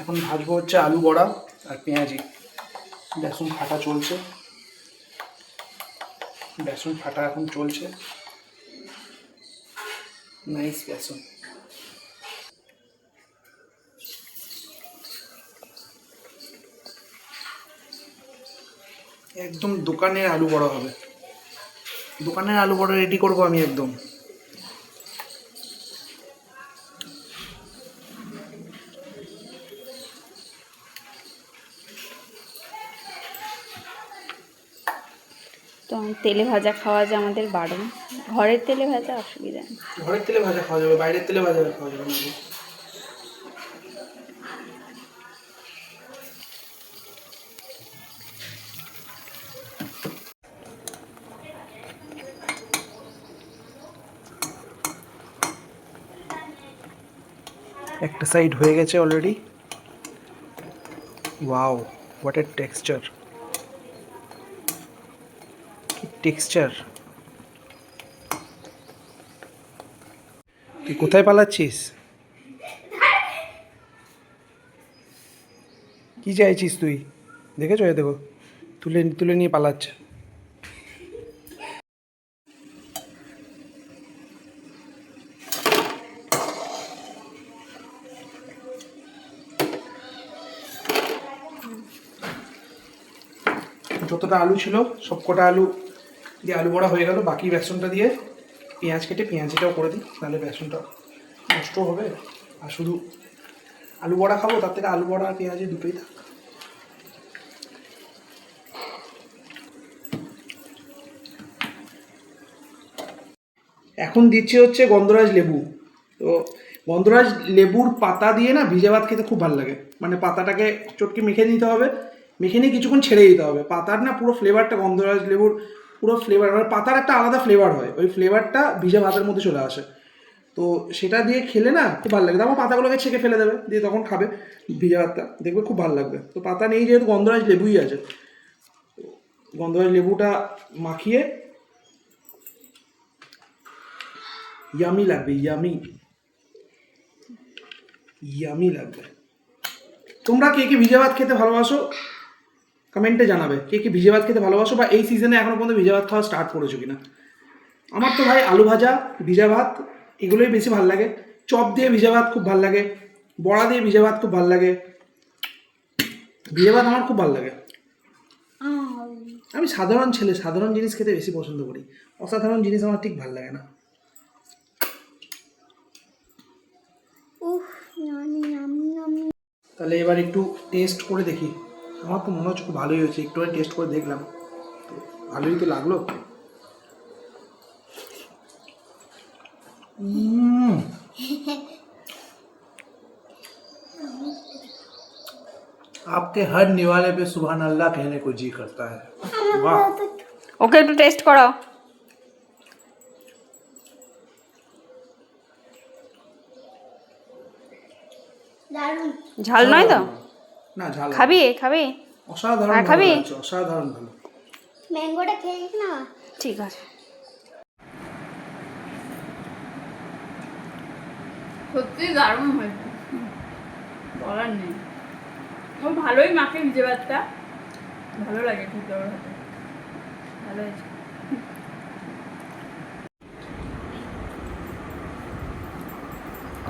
এখন ভাজবো হচ্ছে আলু বড়া আর পেঁয়াজি। বেসন ফাটা চলছে, বেসন ফাটা এখন চলছে। নাইস বেসন। একদম দোকানের আলু বড়া হবে, দোকানের আলু বড়া রেডি করবো আমি একদম। তো তেলে ভাজা খাওয়া যে আমাদের বারণ, ঘরের তেলে ভাজা অসুবিধা নেই। ঘরের তেলে ভাজা খাওয়া যাবে, বাইরের তেলে ভাজা খাওয়া যাবে না। একটা সাইড হয়ে গেছে already. Wow, what a texture, কি টেক্সচার। তুই কোথায় পালাচ্ছিস? কি চাইছিস তুই? দেখেছো, এ দেখো তুলে তুলে নিয়ে পালাচ্ছে। যতটা আলু ছিল সব কটা আলু দিয়ে আলু বড়া হয়ে গেল। বাকি বেসনটা দিয়ে পেঁয়াজ কেটে পেঁয়াজিটাও করে দিই, তাহলে বেসনটা নষ্ট হবে। আর শুধু আলু বড়া খাবো, তার থেকে আলু বড়া আর পেঁয়াজি দুটোই থাক। এখন দিচ্ছি হচ্ছে গন্ধরাজ লেবু। তো গন্ধরাজ লেবুর পাতা দিয়ে না ভিজে ভাত খেতে খুব ভালো লাগে। মানে পাতাটাকে চটকে মেখে দিতে হবে, মেখে নিয়ে কিছুক্ষণ ছেড়ে দিতে হবে। পাতার না পুরো ফ্লেভারটা, গন্ধরাজ লেবুর পুরো ফ্লেভার, মানে পাতার একটা আলাদা ফ্লেভার হয়, ওই ফ্লেভারটা ভিজে ভাতের মধ্যে চলে আসে। তো সেটা দিয়ে খেলে না খুব ভালো লাগে। তারপর পাতাগুলোকে ছেঁকে ফেলে দেবে, দিয়ে তখন খাবে ভিজে ভাতটা, দেখবে খুব ভালো লাগবে। তো পাতা নেই যেহেতু গন্ধরাজ লেবুই আছে, গন্ধরাজ লেবুটা মাখিয়ে ইয়ামি লাগবে, ইয়ামি ইয়ামি লাগবে। তোমরা কে কে ভিজে ভাত খেতে ভালোবাসো কমেন্টে জানাবে, কে কে ভিজে ভাত খেতে ভালোবাসো, বা এই সিজনে এখনো পর্যন্ত ভিজে ভাত খাওয়া স্টার্ট করেছো কিনা। আমার তো ভাই আলু ভাজা, ভিজা ভাত এগুলোই বেশি ভালো লাগে। চপ দিয়ে ভিজে ভাত খুব ভালো লাগে, বড়া দিয়ে ভিজে ভাত খুব ভালো লাগে। ভিজে ভাত আমার খুব ভালো লাগে। আমি সাধারণ ছেলে, সাধারণ জিনিস খেতে বেশি পছন্দ করি, অসাধারণ জিনিস আমার ঠিক ভালো লাগে না। তাহলে এবার একটু টেস্ট করে দেখি। আমার তো মনে হচ্ছে খুব ভালোই হয়েছে, একটু টেস্ট করে দেখলাম, তো ভালোই তো লাগলো। आपके हर निवाले पे सुभान अल्लाह कहने को जी करता है। वाह, ওকে একটু টেস্ট করাও। ঝাল নয় তো? না ঝাল খাবি খাবি? অসাধারণ আর ভালো খাবি? লাগছে, অসাধারণ ভালো। ম্যাঙ্গোটা খেয়ে না। ঠিক আছে। সত্যি দারুণ হয়েছে, বলার নেই। ও ভালোই মাখে ভিজে ভাতটা, ভালো লাগে খেতে, ওর হাতে ভালো হয়েছে।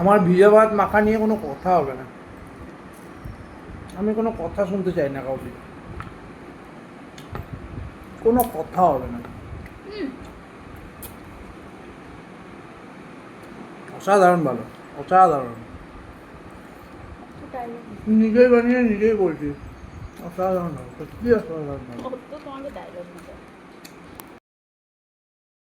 আমার ভিজে ভাত মাখা নিয়ে কোনো কথা হবে না, আমি কোনো কথা শুনতে চাই না কাউকে, কোনো কথা হবে না। অসাধারণ ভালো, অসাধারণ। নিজেই বানিয়ে নিজেই বলছি, অসাধারণ ভালো, সত্যি অসাধারণ ভালো। তোমাকে ডায়লগ